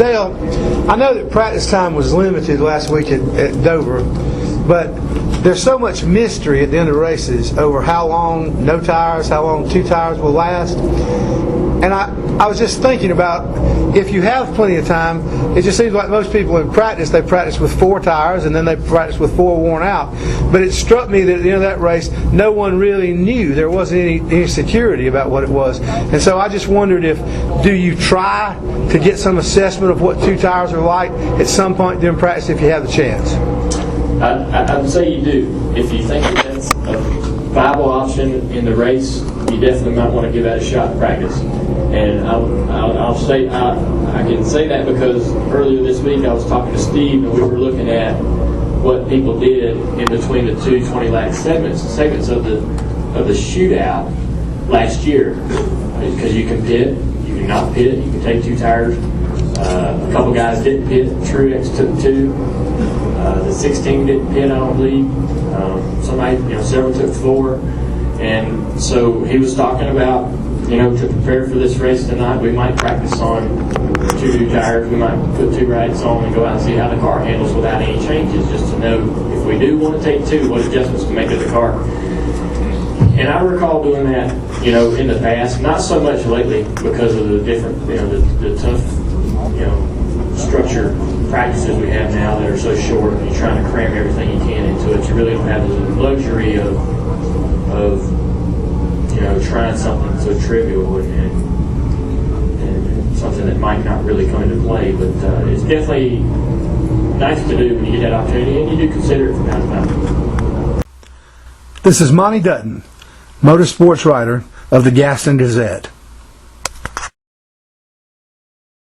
Dale, I know that practice time was limited last week at Dover, but there's so much mystery at the end of races over how long no tires, how long 2 tires will last. And I was just thinking about, if you have plenty of time, it just seems like most people in practice, they practice with 4 tires and then they practice with 4 worn out. But it struck me that at the end of that race, no one really knew. There wasn't any security about what it was. And so I just wondered, do you try to get some assessment of what 2 tires are like at some point during practice if you have the chance? I would say you do. If you think that that's a viable option in the race, you definitely might want to give that a shot in practice. And I'll say I can say that because earlier this week I was talking to Steve and we were looking at what people did in between the 2 20-lap segments of the shootout last year. Because you can pit, you can not pit, you can take 2 tires. A couple guys didn't pit. Truex took 2. The 16 didn't pit, I don't believe. Several took 4. And so he was talking about, to prepare for this race tonight, we might practice on 2 new tires. We might put 2 rights on and go out and see how the car handles without any changes, just to know if we do want to take 2, what adjustments to make to the car. And I recall doing that, in the past, not so much lately because of the different, the tough, structured practices we have now that are so short, and you're trying to cram everything you can into it. You really don't have the luxury of trying something so trivial and something that might not really come into play. But it's definitely nice to do when you get that opportunity, and you do consider it from time to time. This is Monty Dutton, motorsports writer of the Gaston Gazette.